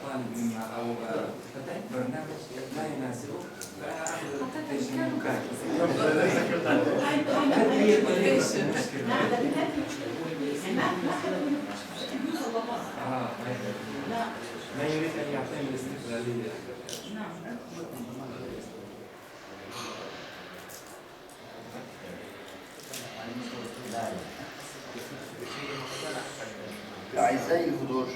طالب مما أو فتحت برنامج لا يناسبه فأخذ تجنيد لا يريد أن يعطيني الاستقلالية. أعزائي الحضور،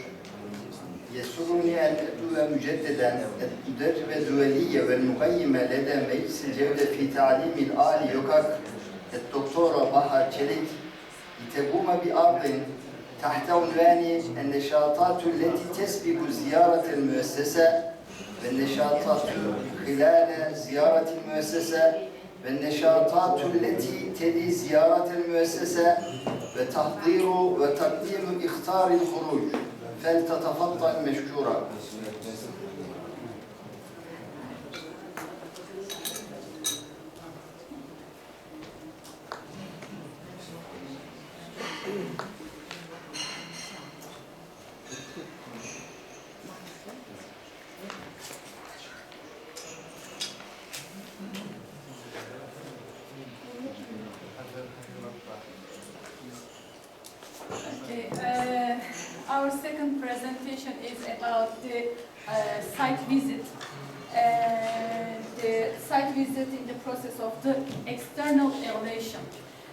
يسرني أن أدعو مجددا المدربة الدولية والمقيمة لدى مجلس الجودة في تعليم العالي يوكاك الدكتورة بهار çelik لتقوم بعرض تحت عنوان النشاطات التي تسبق زيارة المؤسسة والنشاطات خلال زيارة المؤسسة والنشاطات التي تلي زيارة المؤسسة وتحضير وتقديم إخطار الخروج. فلتتفضل مشكورا. Our second presentation is about the site visit. The site visit in the process of the external evaluation.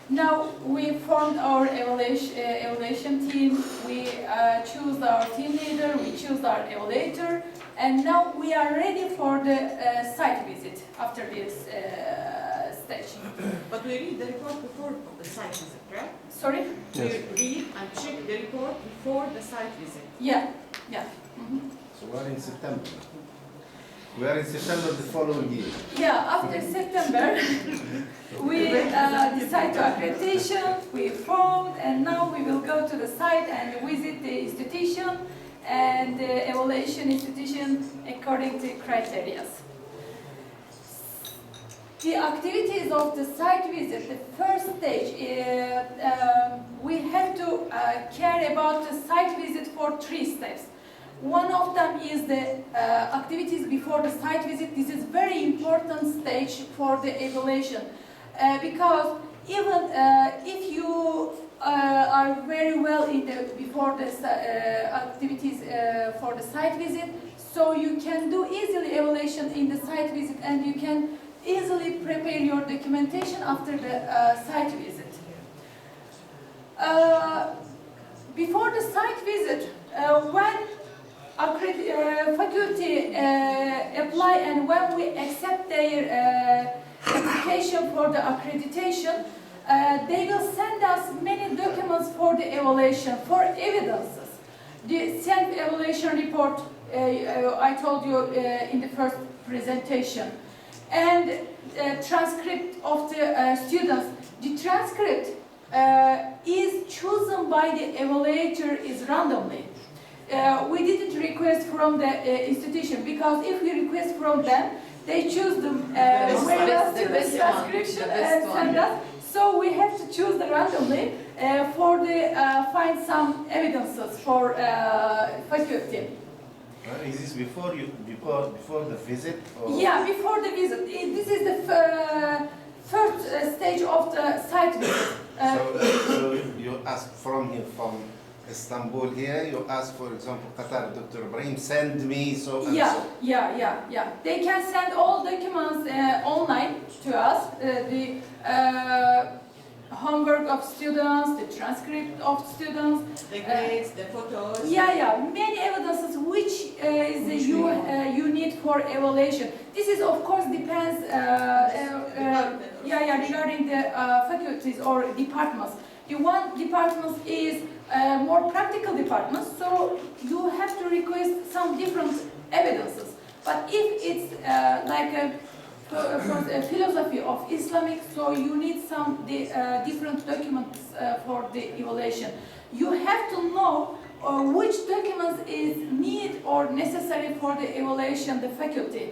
Now we formed our evaluation team, we choose our team leader, we choose our evaluator, and now we are ready for the site visit after this stage. But we read the report before the site visit, right? Sorry? We read and check the report before the site visit. Yeah, yeah. So we are in September. We are in September the following year. Yeah, after September, we decide to accreditation, we formed, and now we will go to the site and visit the institution and the evaluation institution according to criteria. The activities of the site visit, the first stage, we have to care about the site visit for 3 steps. One of them is the activities before the site visit. This is very important stage for the evaluation because even if you are very well in the before the activities for the site visit, so you can do easily evaluation in the site visit and you can easily prepare your documentation after the site visit. Before the site visit, when faculty apply and when we accept their application for the accreditation, they will send us many documents for the evaluation, for evidences. The self-evaluation report I told you in the first presentation. And transcript of the students. The transcript is chosen by the evaluator is randomly. We didn't request from the institution because if we request from them, they choose the best transcription and send us. So we have to choose the randomly for the find some evidences for faculty. Is this before the visit? Or? Yeah, before the visit. This is the first stage of the site visit. So you ask from here, from Istanbul here, you ask, for example, Qatar, Dr. Ibrahim, send me so and Yeah, so. yeah. They can send all documents online to us. The homework of students, the transcript of students, The grades, the photos. Yeah, many evidences which you need for evaluation. This is of course depends regarding the faculties or departments. The one department is more practical department, so you have to request some different evidences. But if it's like a philosophy of Islamic, so you need some different documents for the evaluation. You have to know which documents is need or necessary for the evaluation, the faculty,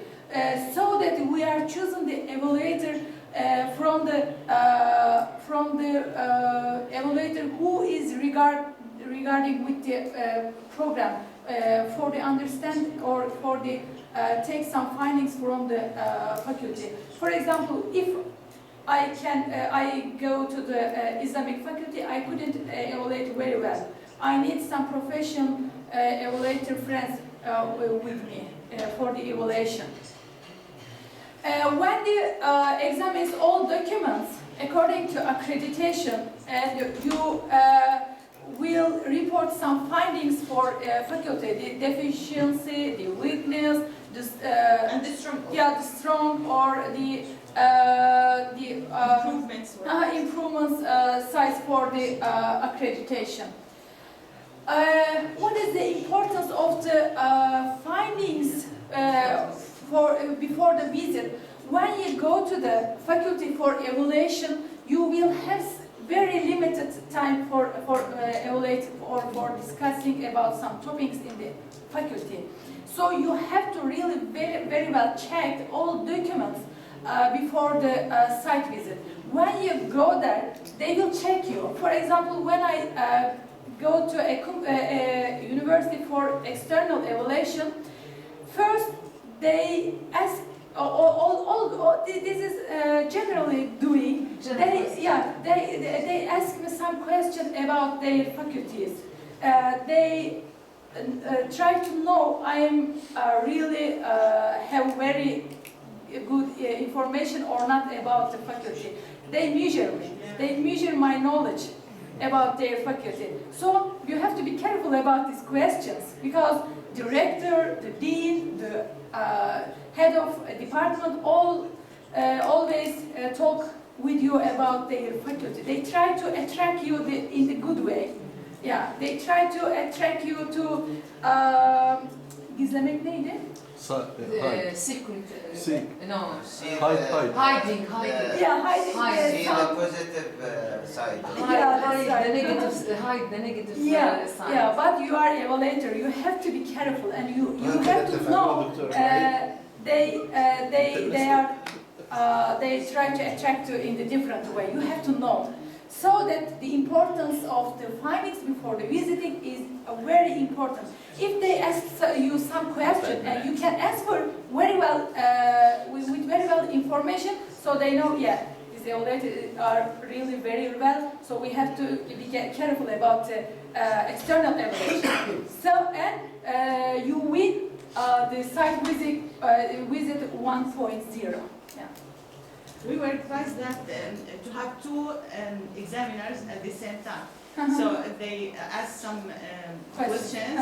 so that we are choosing the evaluator from the evaluator who is regarding with the program for the understand or for the take some findings from the faculty. For example, if I go to the Islamic faculty, I couldn't evaluate very well. I need some professional evaluator friends with me for the evaluation. When the exam is all documents according to accreditation, and you will report some findings for faculty, the deficiency, the weakness, And the strong. the strong or the Improvements. improvements size for the accreditation. What is the importance of the findings before the visit? When you go to the faculty for evaluation, you will have very limited time for evaluating or for discussing about some topics in the faculty. So you have to really very well check all documents before the site visit. When you go there, they will check you. For example, when I go to a university for external evaluation, first they ask, this is generally doing, they ask me some question about their faculties. They try to know I am really have very good information or not about the faculty. They measure me. They measure my knowledge about their faculty. So you have to be careful about these questions because the rector, the dean, the head of a department always talk with you about their faculty. They try to attract you in the good way. Yeah, they try to attract you to gizlemek neydi? Hiding. Yeah, hiding. Hiding. See the positive side. Hide the negative side. Yeah, but you are evaluator. You have to be careful, and you have to know they try to attract you in the different way. You have to know. So that the importance of the findings before the visiting is very important. If they ask you some question and you can answer very well with very well information, so they know, yeah, these evaluators are really very well. So we have to be careful about external evaluation. So and you win the site visit 1.0. Yeah. We were advised that to have two examiners at the same time. So if they ask some questions,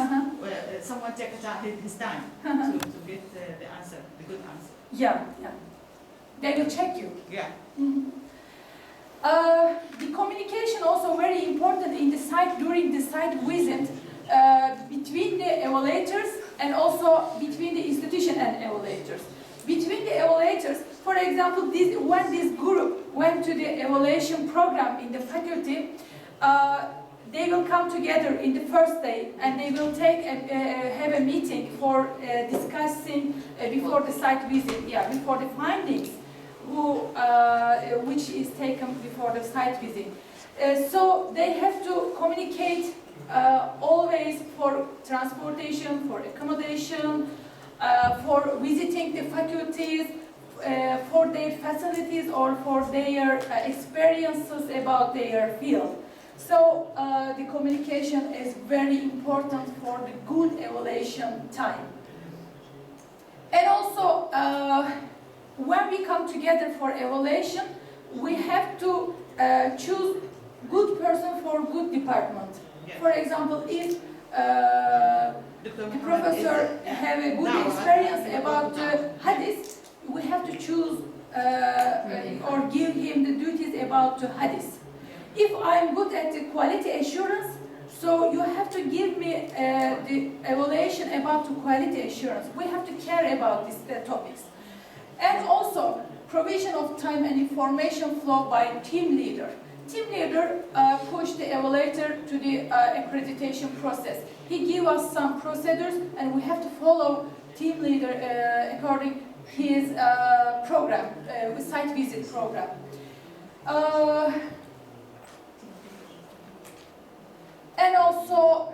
someone take his time to get the answer, the good answer. Yeah. They will check you. Yeah. The communication also very important in the site during the site visit between the evaluators and also between the institution and evaluators. Between the evaluators, for example, when this group went to the evaluation program in the faculty, they will come together in the first day and they will have a meeting for discussing before the site visit, before the findings, which is taken before the site visit. So they have to communicate always for transportation, for accommodation, for visiting the faculties, for their facilities or for their experiences about their field. So the communication is very important for the good evaluation time. And also, when we come together for evaluation, we have to choose good person for good department. Yeah. For example, if the professor have a good experience about hadith, we have to choose or give him the duties about hadith. If I'm good at the quality assurance, so you have to give me the evaluation about the quality assurance. We have to care about these topics. And also, provision of time and information flow by team leader. Team leader pushed the evaluator to the accreditation process. He gave us some procedures and we have to follow team leader according his program, site visit program. And also,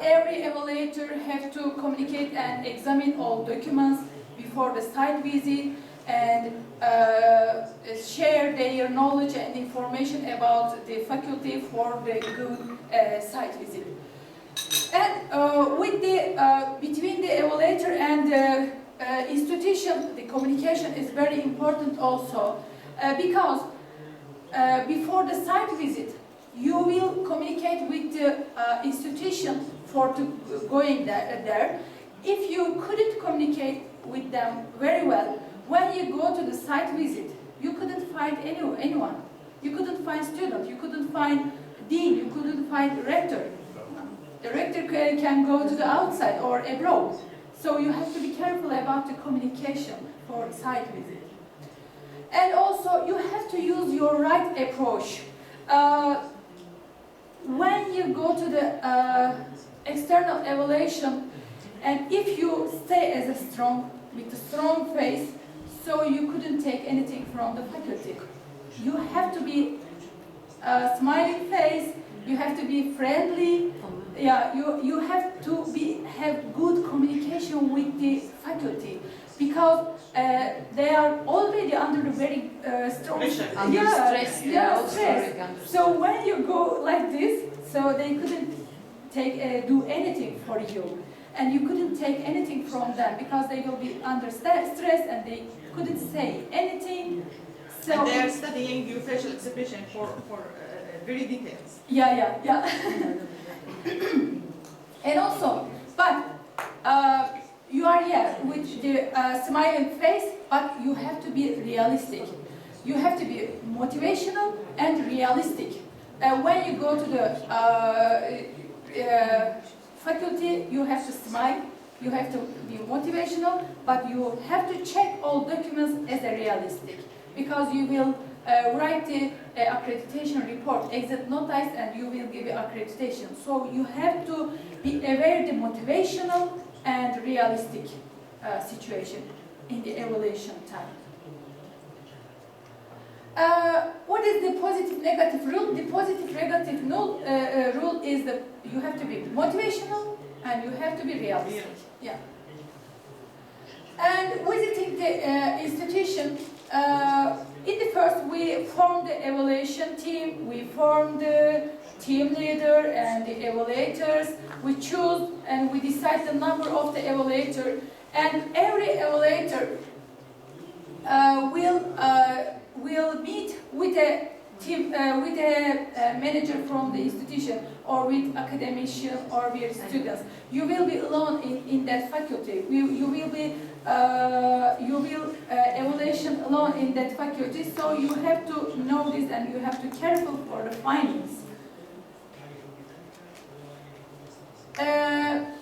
every evaluator has communicate and examine all documents before the site visit and share their knowledge and information about the faculty for the good site visit. And with the between the evaluator and the institution, the communication is very important also because before the site visit, you will communicate with the institution for going there. If you couldn't communicate with them very well, when you go to the site visit, you couldn't find anyone. You couldn't find students, you couldn't find dean, you couldn't find rector. The rector can go to the outside or abroad. So you have to be careful about the communication for site visit. And also, you have to use your right approach. When you go to the external evaluation, and if you stay as with a strong face, so you couldn't take anything from the faculty. You have to be a smiling face, you have to be friendly, yeah, you have to have good communication with the faculty because they are already under a very strong Under stress. They are stressed. So when you go like this, so they couldn't do anything for you, and you couldn't take anything from them because they will be under stress and they couldn't say anything. So and they are studying your facial expression for very details. Yeah. And also, but you are with the smiling face, but you have to be realistic. You have to be motivational and realistic. When you go to the faculty, you have to smile, you have to be motivational, but you have to check all documents as a realistic, because you will write the accreditation report, exit notice, and you will give accreditation. So you have to be aware the motivational and realistic situation in the evaluation time. What is the positive negative rule? The positive negative rule is that you have to be motivational and you have to be realistic. Yeah. And visiting the institution, in the first we formed the evaluation team, we formed the team leader and the evaluators, we choose and we decide the number of the evaluator, and every evaluator will meet with a team, with a manager from the institution, or with academician, or with students. You will be alone in that faculty. You will be evaluation alone in that faculty. So you have to know this, and you have to be careful for the findings.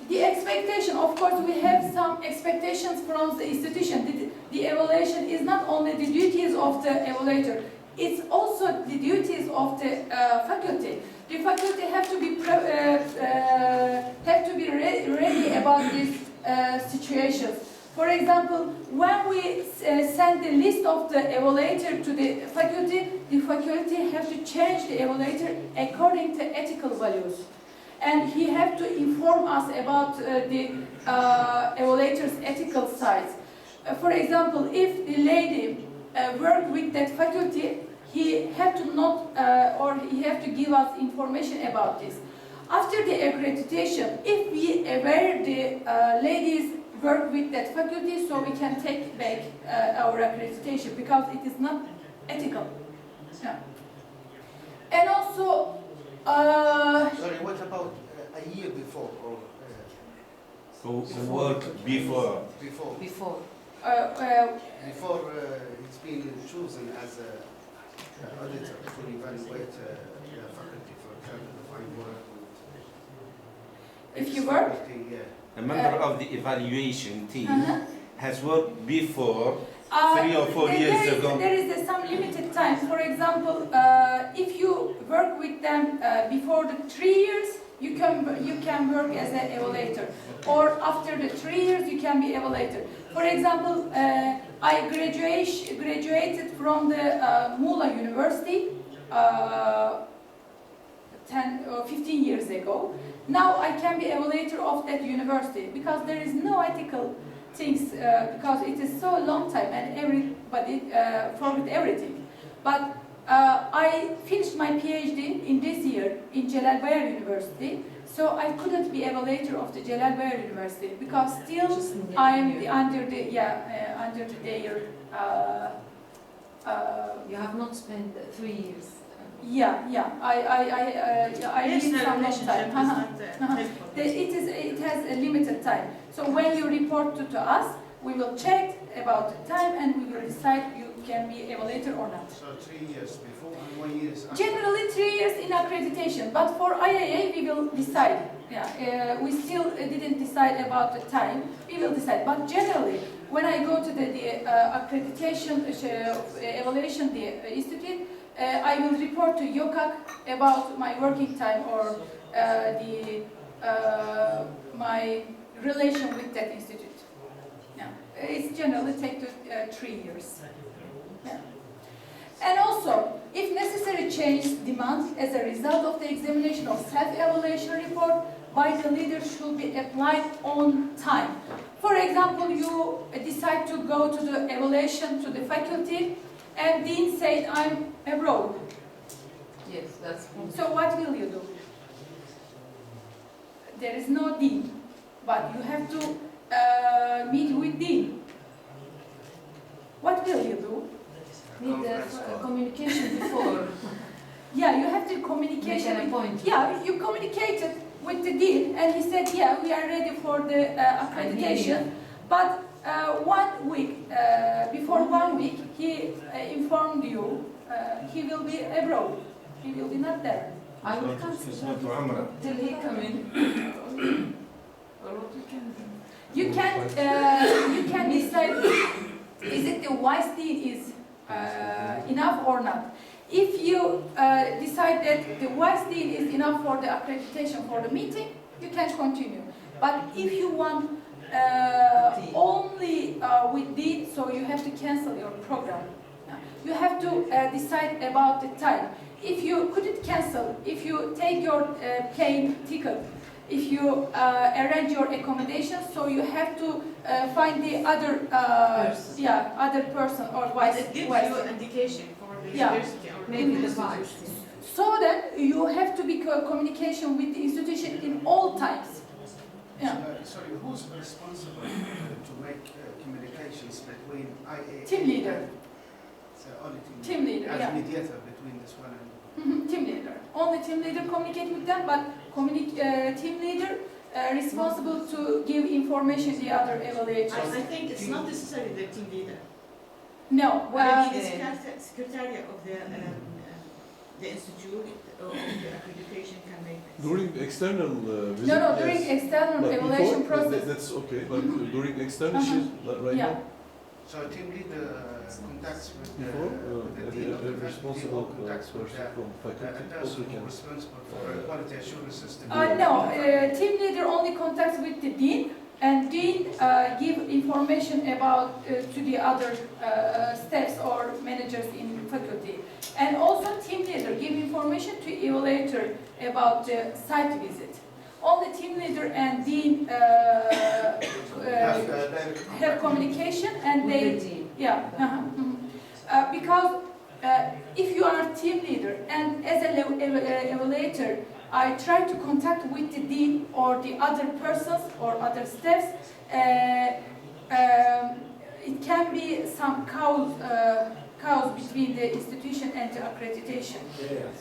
The expectation, of course, we have some expectations from the institution. The evaluation is not only the duties of the evaluator, it's also the duties of the faculty. The faculty have to be ready about these situations. For example, when we send the list of the evaluator to the faculty have to change the evaluator according to ethical values. And he have to inform us about the evaluator's ethical sides. For example, if the lady work with that faculty, he have to not, or he have to give us information about this. After the accreditation, if we aware the ladies work with that faculty, so we can take back our accreditation because it is not ethical. Yeah. And also, sorry, what about a year before or Who worked before? before? Before. Before it's been chosen as a auditor to evaluate the faculty, for example, if I work with If you work? faculty, yeah. A member of the evaluation team has worked before 3 or 4 there years is, ago. There is some limited time. For example, if you work with them before the 3 years, you can work as an evaluator. Or after the 3 years, you can be evaluator. For example, I graduated from the Muğla University 10 or 15 years ago. Now I can be evaluator of that university because there is no ethical things because it is so long time and everybody forget everything. But I finished my PhD in this year in Celal Bayar University, so I couldn't be evaluator of the Celal Bayar University because still I am under their. You have not spent 3 years. I Yes, need the some more relationship time. is not helpful. It has a limited time. So when you report to us, we will check about the time and we will decide you can be evaluator or not. So 3 years before and 1 year after. Generally 3 years in accreditation, but for IAA we will decide. We still didn't decide about the time. We will decide. But generally, when I go to the accreditation evaluation institute, I will report to YOKAK about my working time or my relation with that institute. It's generally take 3 years. And also, if necessary change demands as a result of the examination or self-evaluation report by the leader should be applied on time. For example, you decide to go to the evaluation to the faculty and dean said, I'm abroad. Yes, that's So what will you do? There is no dean, but you have to meet with dean. What will you do? need the communication before. Yeah, you have to communication. Make an appointment. Yeah, you communicated with the dean, and he said, yeah, we are ready for the accreditation. But 1 week, before 1 week, he informed you he will be abroad. He will be not there. I will consider till he come in. Or what you can do? You can decide is it the vice dean is enough or not. If you decide that the vice dean is enough for the accreditation for the meeting, you can continue. But if you want only with dean, so you have to cancel your program. You have to decide about the time. If you couldn't cancel, if you take your plane ticket, if you arrange your accommodation, so you have to find the other other person or vice. It gives vice. you an indication for the Yeah. university or Maybe the institution. vice. So then you have to be communication with the institution in all times. Yeah. Sorry, who's responsible to make communications between IA? Team leader. Only Team leader, as yeah. mediator between this one and... Team leader. Only team leader communicate with them, but team leader responsible to give information to the other evaluators. I think it's not necessarily the team leader. No. Maybe the secretariat of the institute or the accreditation can make this. During external visit? No, yes. during external But evaluation before, process. That's okay, but during external, she's not right Yeah. now? So team leader contacts with Before, the dean of the faculty responsible or contacts with person from the faculty person also who can. responsible for quality assurance system. No, team leader only contacts with the dean, and dean give information about to the other staffs or managers in faculty. And also team leader give information to evaluator about the site visit. Only team leader and dean have communication, and With they the dean. because if you are a team leader and as a evaluator, I try to contact with the dean or the other persons or other staffs. It can be some cause between the institution and the accreditation.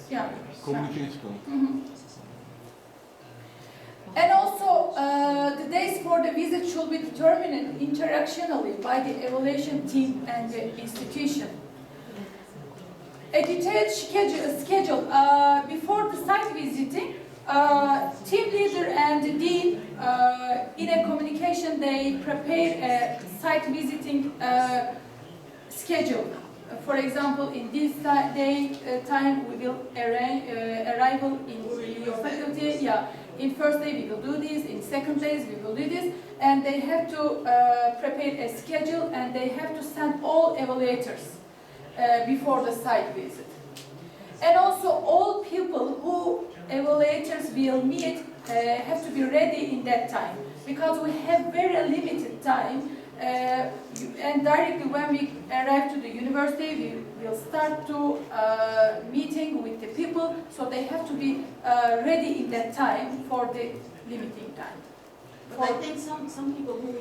Yeah. Communicate. And also, the days for the visit should be determined interactionally by the evaluation team and the institution. A detailed schedule before the site visiting, team leader and the dean in a communication they prepare a site visiting schedule. For example, in this time we will arrival in your faculty. Yeah, in first day we will do this. In second days we will do this, and they have to prepare a schedule and they have to send all evaluators before the site visit. And also all people who evaluators will meet have to be ready in that time, because we have very limited time. And directly when we arrive to the university, we will start to meeting with the people, so they have to be ready in that time for the limiting time. But I think some people who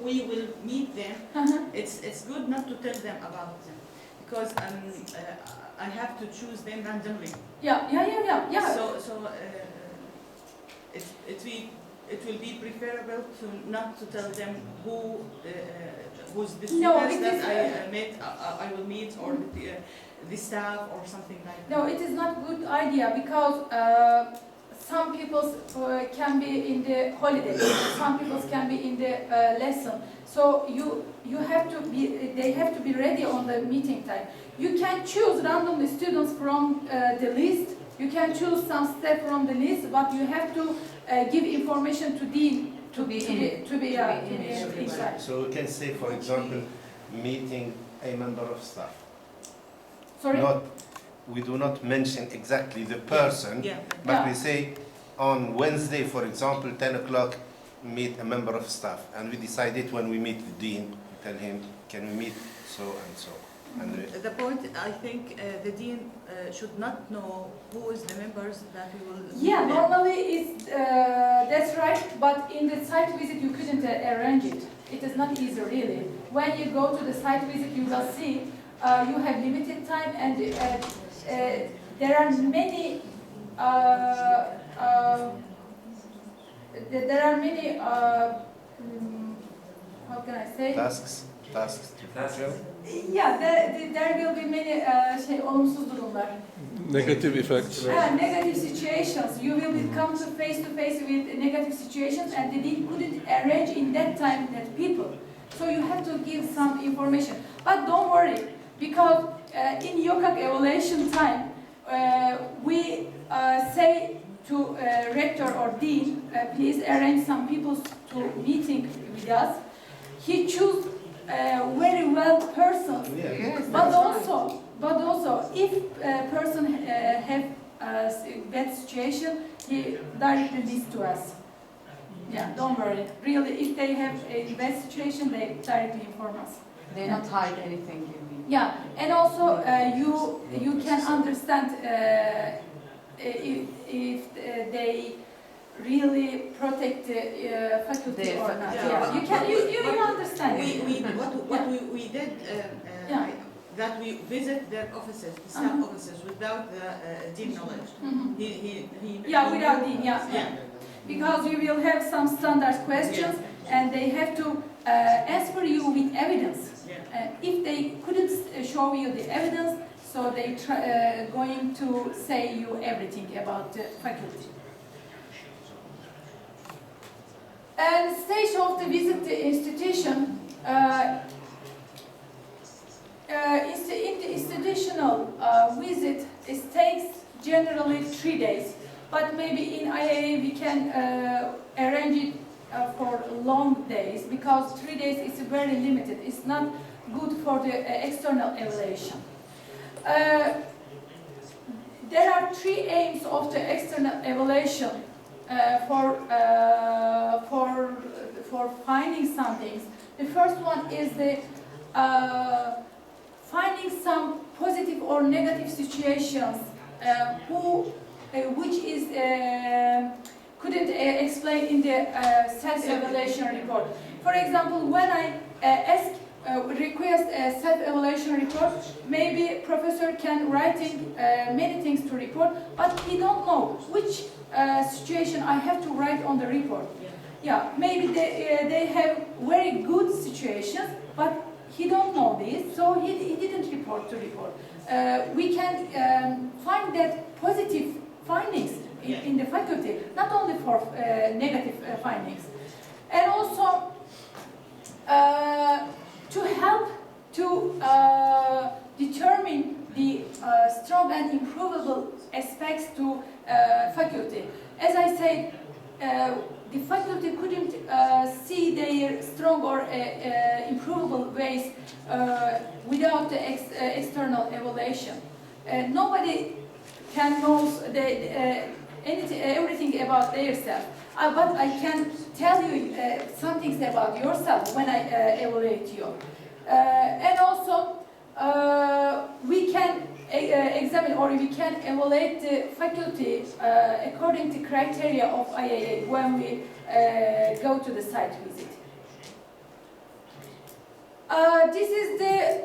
we will meet them, it's good not to tell them about them, because I have to choose them randomly. Yeah. So it will be preferable to not to tell them who's the students that I will meet, or the staff or something like that. No, it is not a good idea, because some people can be in the holidays, some people can be in the lesson. So you have to be, they have to be ready on the meeting time. You can choose randomly students from the list. You can choose some staff from the list, but you have to give information to dean to be inside. So we can say, for example, meeting a member of staff. Sorry? We do not mention exactly the person, but Yeah. we say on Wednesday, for example, 10 o'clock, meet a member of staff. And we decided when we meet the dean, tell him, can we meet so and so. And The point, I think, the dean should not know who is the members that we will. Yeah, meet them. normally it's, that's right, but in the site visit you couldn't arrange it. It is not easy really. When you go to the site visit, you will see you have limited time, and there are many how can I say? tasks to fulfill. Yeah, there will be many olumsuz durumlar. Negative effects. Negative situations. You will come to face with negative situations, and the dean couldn't arrange in that time that people. So you have to give some information. But don't worry, because in YOKAK evaluation time, we say to rector or dean, please arrange some people to meeting with us. He choose very well person, but also if a person have a bad situation, he directly leads to us. Yeah, don't worry. Really, if they have a bad situation, they directly inform us. They not hide anything, you mean? Yeah, and also you can understand if they really protect the faculty or not. Yeah, you understand. What we did, that we visit their offices, the staff offices, without the dean knowledge. Without dean, yeah. Because you will have some standard questions, and they have to answer you with evidence. If they couldn't show you the evidence, so they going to say you everything about the faculty. And stage of the visit the institution. In the institutional visit, it takes generally 3 days. But maybe in IAA we can arrange it for long days, because 3 days is very limited. It's not good for the external evaluation. There are 3 aims of the external evaluation for finding some things. The first one is the finding some positive or negative situations which is couldn't explain in the self-evaluation report. For example, when I request a self-evaluation report, maybe professor can writing many things to report, but he don't know which situation I have to write on the report. Yeah, maybe they have very good situations, but he don't know this, so he didn't report to report. We can find that positive findings in the faculty, not only for negative findings. And also to help to determine the strong and improvable aspects to faculty. As I said, the faculty couldn't see their strong or improvable ways without the external evaluation. nobody can know everything about themselves. But I can tell you some things about yourself when I evaluate you. And also, we can examine or we can evaluate the faculty according to criteria of IAA when we go to the site visit. This is the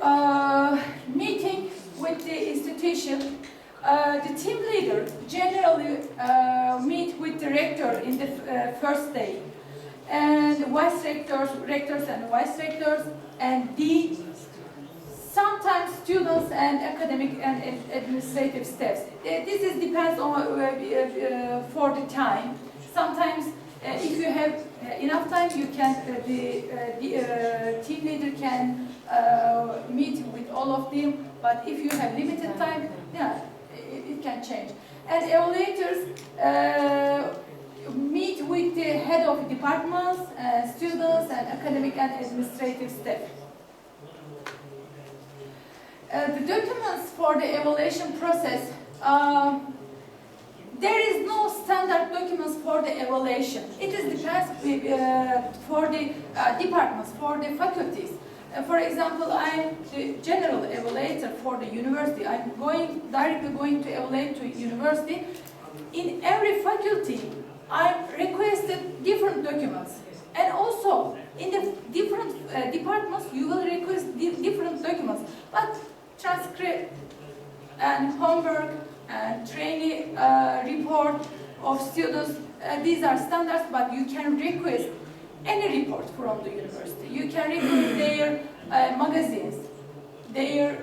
meeting with the institution. The team leader generally meet with the rector in the first day, and vice rectors, rectors and vice rectors, and dean, sometimes students and academic and administrative staffs. This is depends on for the time. Sometimes if you have enough time, you can the team leader can meet with all of them. But if you have limited time, yeah, it can change. And evaluators meet with the head of departments, students, and academic and administrative staff. The documents for the evaluation process, there is no standard documents for the evaluation. It is depends for the departments, for the faculties. For example, I'm the general evaluator for the university. I'm directly going to evaluate to university. In every faculty, I requested different documents. And also, in the different departments, you will request different documents. But transcript and homework and training report of students, these are standards, but you can request any report from the university. You can request their magazines, their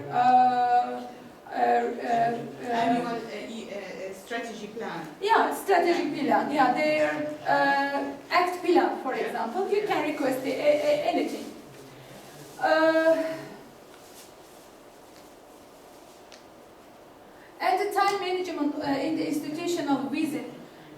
annual strategy plan. Yeah, strategic plan. Yeah, their act plan, for example. You can request anything. At the time management in the institutional visit,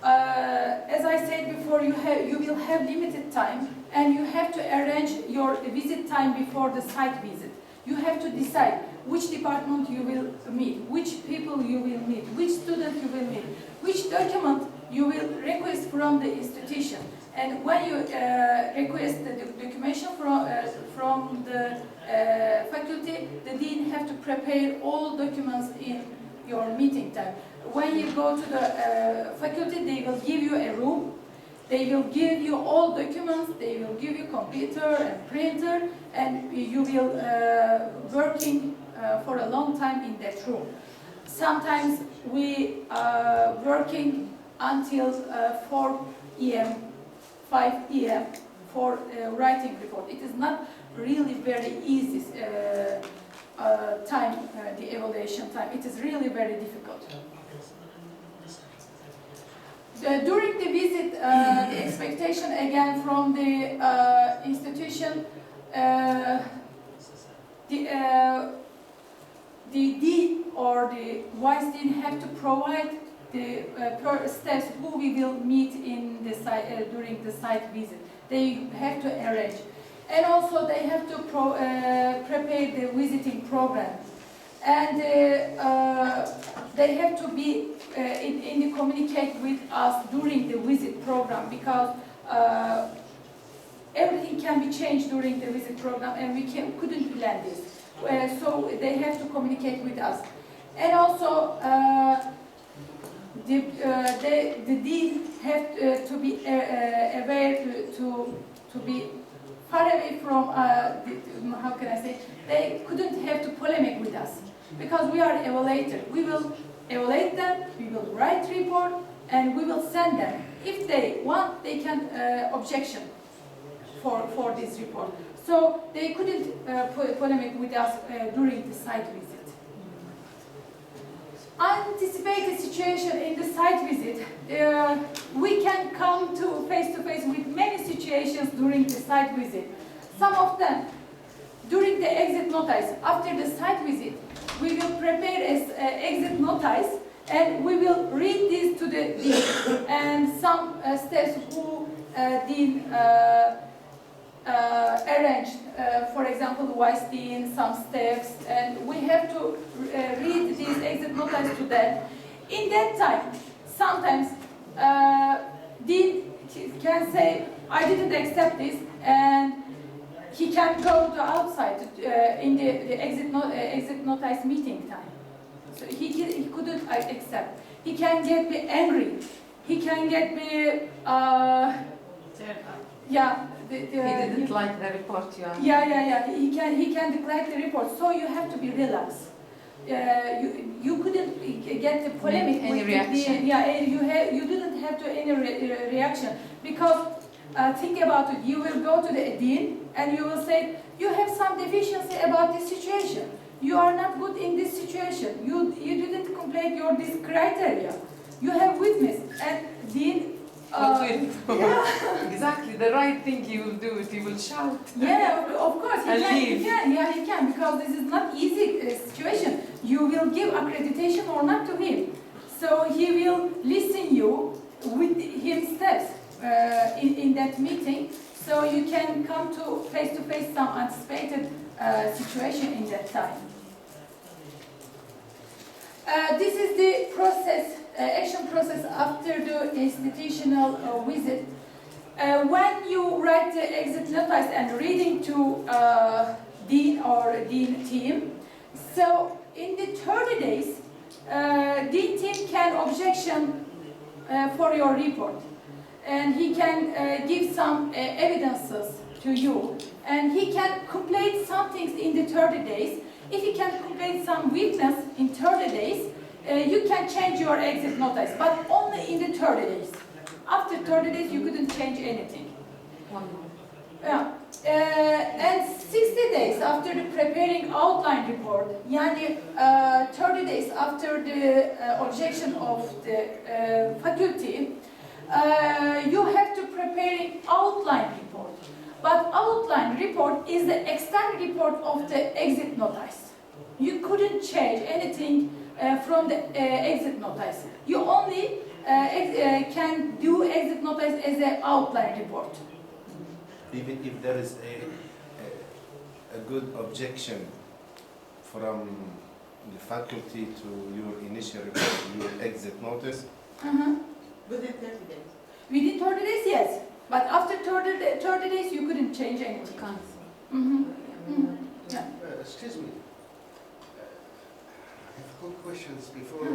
as I said before, you will have limited time, and you have to arrange your visit time before the site visit. You have to decide which department you will meet, which people you will meet, which student you will meet, which document you will request from the institution. And when you request the documentation from the faculty, the dean have to prepare all documents in your meeting time. When you go to the faculty, they will give you a room. They will give you all documents. They will give you computer and printer, and you will working for a long time in that room. Sometimes we working until 4 p.m., 5 p.m. for writing report. It is not really very easy time, the evaluation time. It is really very difficult. During the visit, the expectation again from the institution, the dean or the vice dean have to provide the staff who we will meet in the site during the site visit. They have to arrange, and also they have to prepare the visiting program, and they have to be in communicate with us during the visit program, because everything can be changed during the visit program, and we couldn't plan this. So they have to communicate with us, and also the dean have to be aware to be far away from how can I say, they couldn't have to polemic with us, because we are evaluator. We will evaluate them, we will write report, and we will send them. If they want, they can objection for this report. So they couldn't polemic with us during the site visit. Anticipated situation in the site visit. We can come to face with many situations during the site visit. Some of them during the exit notice. After the site visit, we will prepare an exit notice, and we will read this to the dean. And some staffs who dean arranged, for example, vice dean, some steps, and we have to read these exit notices to them. In that time, sometimes dean can say, I didn't accept this, and he can go to outside in the exit notice meeting time. So he couldn't accept. He can get me angry. He can get me, yeah. He didn't like the report you are. Yeah. He can declare the report. So you have to be relaxed. You couldn't get the polemic Any with reaction. you didn't have to any reaction because think about it. You will go to the dean and you will say you have some deficiency about this situation. You are not good in this situation. You didn't complete your this criteria. You have weakness and dean. What will? Yeah. Exactly, the right thing he will do it, he will shout. Yeah, of course, And leave. he can, because this is not easy situation. You will give accreditation or not to him. So he will listen you with his steps in that meeting. So you can come to face some anticipated situation in that time. This is the process, action process after the institutional visit. When you write the exit notice and reading to dean or dean team, so in the 30 days, dean team can objection for your report, and he can give some evidences to you, and he can complete some things in the 30 days. If you can complete some weakness in 30 days, you can change your exit notice, but only in the 30 days. After 30 days, you couldn't change anything. 1 month. Yeah. And 60 days after the preparing outline report, yani 30 days after the objection of the faculty, you have to preparing outline report. But outline report is the external report of the exit notice. You couldn't change anything from the exit notice. You only can do exit notice as an outline report. Even if there is a good objection from the faculty to your initial report, your exit notice, Within 30 days. Within 30 days, yes. But after 30 days, you couldn't change anything. Yeah. Excuse me. I have quick questions before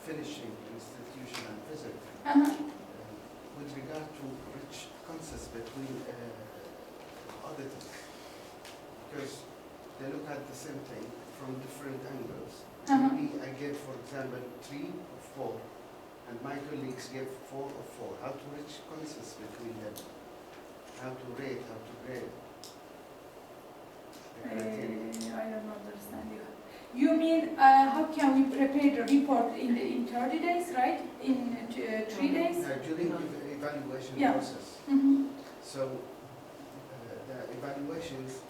finishing institutional visit. With regard to which consists between auditors, because they look at the same thing from different angles. Maybe I give, for example, 3 or 4, and my colleagues give 4 or 4. How to reach consensus between them? How to rate, how to grade? The criteria. I don't understand you. You mean how can we prepare the report in 30 days, right? In 3 days? During the evaluation Yeah. process. So the evaluations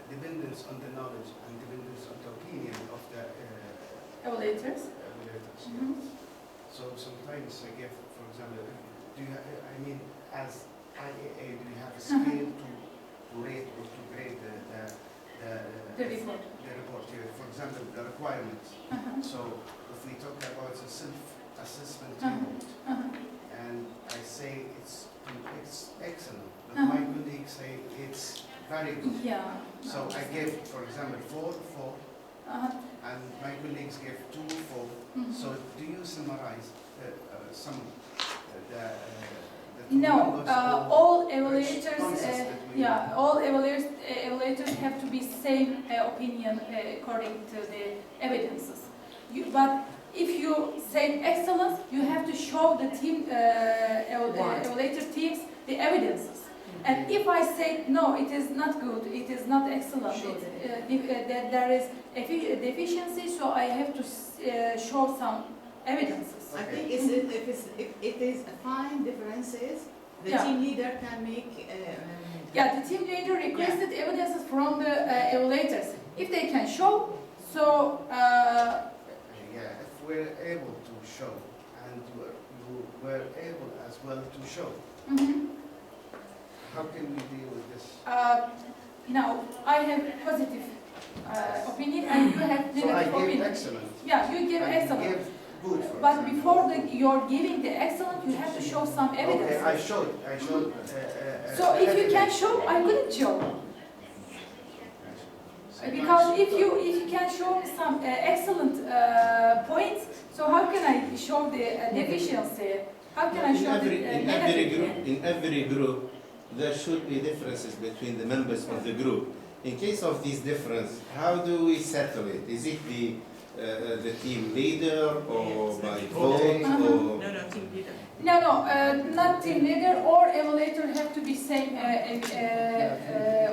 depends on the knowledge and depends on the opinion of the Evaluators. evaluators. So sometimes I give, for example, do you I mean, as IAA, do you have a scale to rate or to grade The report. The report here? For example, the requirements. So if we talk about the self-assessment report, and I say it's excellent, but my colleagues say it's very good. Yeah. So I give, for example, 4, and my colleagues give 2, 4. So do you summarize some the No, numbers or all which evaluators, consists between all evaluators have to be same opinion according to the evidences. But if you say excellence, you have to show the team, evaluator teams, the evidences. And if I say no, it is not good, it is not excellent, that there is a deficiency, so I have to show some evidences. I think if it is a fine differences, the Yeah. team leader can make. Yeah, the team leader requested evidences from the evaluators. If they can show, so yeah, if we're able to show, and you were able as well to show, how can we deal with this? Now, I have positive opinion and you have So I negative gave opinion. excellent. Yeah, you give I excellent. gave good, for But example. before you're giving the excellent, you have to show some evidence. Okay, I showed. So if you can show, I couldn't show. Because if you can show me some excellent points, so how can I show the deficiency? How can I show the negative? In every group, there should be differences between the members of the group. In case of these differences, how do we settle it? Is it the team leader or by vote or? No, team leader. No, not team leader or evaluator have to be same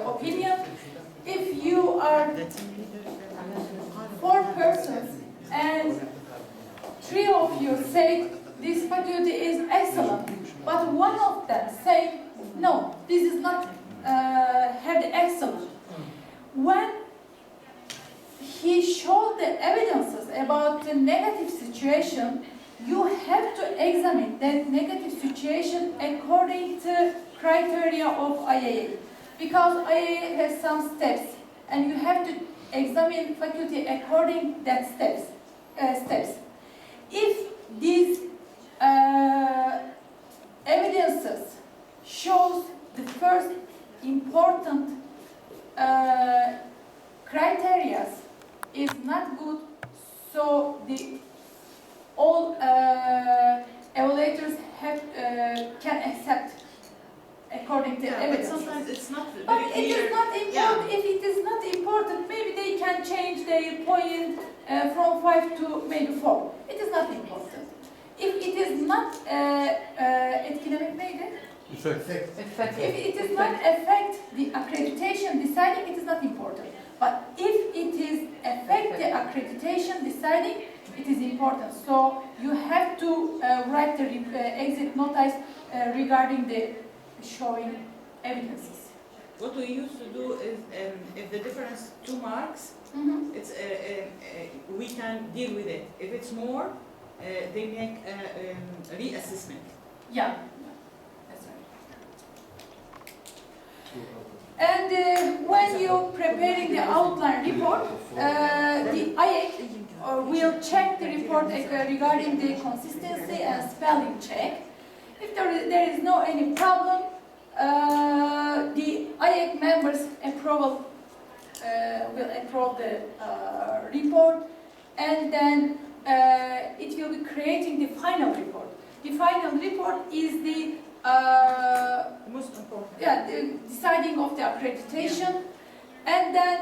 opinion. If you are The team leader. 4 persons and 3 of you say this faculty is excellent, but one of them say no, this is not have the excellent. When he showed the evidences about the negative situation, you have to examine that negative situation according to criteria of IAA. Because IAA has some steps, and you have to examine faculty according that steps. If these evidences shows the first important criteria is not good, so all evaluators can accept according to Yeah, but evidence. sometimes it's not very But it clear. is not important. Yeah. If it is not important, maybe they can change their point from 5 to maybe 4. It is not important. If it is not etkilemek neydi? Effect. If it is not affect the accreditation deciding, it is not important. But if it is affect the accreditation deciding, it is important. So you have to write the exit notice regarding the showing evidences. What we used to do is, if the difference 2 marks, it's we can deal with it. If it's more, they make a reassessment. Yeah, that's right. And when you're preparing the outline report, the IAC will check the report regarding the consistency and spelling check. If there is no any problem, the IAC members will approve the report, and then it will be creating the final report. The final report is the Most important. deciding of the accreditation, and then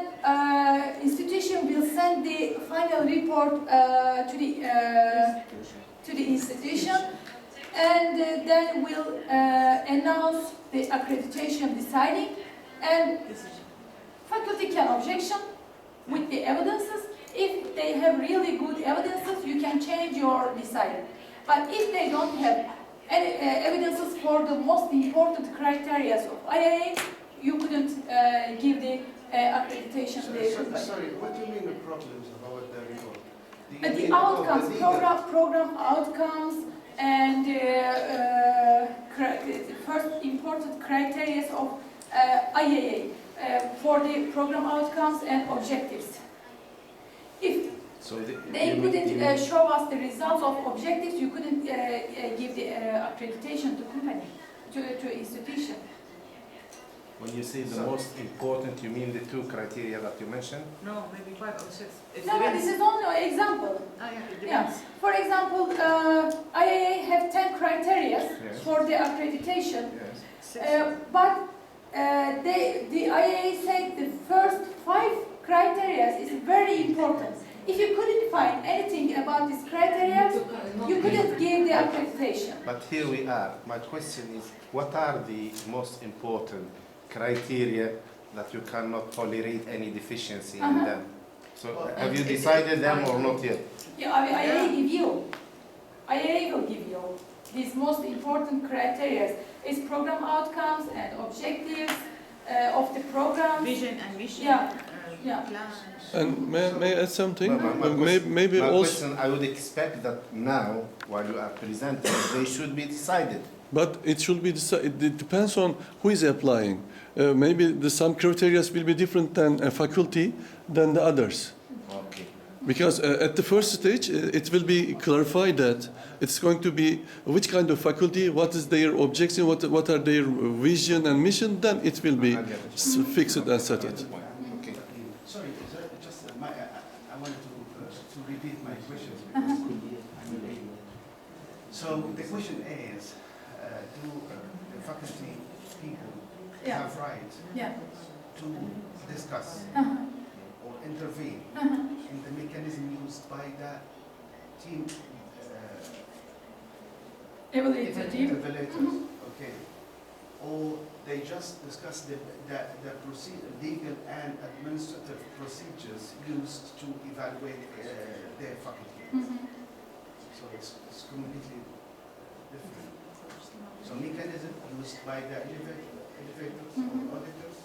institution will send the final report to the institution, and then will announce the accreditation deciding, and faculty can objection with the evidences. If they have really good evidences, you can change your decision. But if they don't have any evidences for the most important criteria of IAA, you couldn't give the accreditation. Sorry, what do you mean the problems about the report? Do you The mean about outcomes, the legal- program outcomes, and first important criteria of IAA for the program outcomes and objectives. If So they couldn't show us the results of objectives, you couldn't give the accreditation to company, to institution. when you say the most important, you mean the 2 criteria that you mentioned? No, maybe 5 or 6. It No, depends. this is only an example. Ah, yeah, it Yeah. depends. For example, IAA have 10 criteria Yes. for the accreditation, Yes. but the IAA said the first 5 criteria is very important. If you couldn't find anything about this criteria, you couldn't give the accreditation. But here we are. My question is, what are the most important criteria that you cannot tolerate any deficiency in them? So have you decided them or not yet? Yeah, IAA give you. IAA will give you these most important criteria. It's program outcomes and objectives of the program. Vision and mission. Yeah. Yeah. Plan. And may I add something? My Maybe also. question, I would expect that now, while you are presenting, they should be decided. But it should be it depends on who is applying. Maybe some criteria will be different than a faculty than the others. Okay. Because at the first stage, it will be clarified that it's going to be which kind of faculty, what is their objection, what are their vision and mission, then it will be fixed and settled. Okay. Sorry, just I wanted to repeat my questions. So the question is, do the faculty people Yeah. have right Yeah. to discuss or intervene in the mechanism used by the team Evaluator team. evaluators? Okay. Or they just discuss the legal and administrative procedures used to evaluate their faculty. So it's completely different. So mechanism used by the elevators or auditors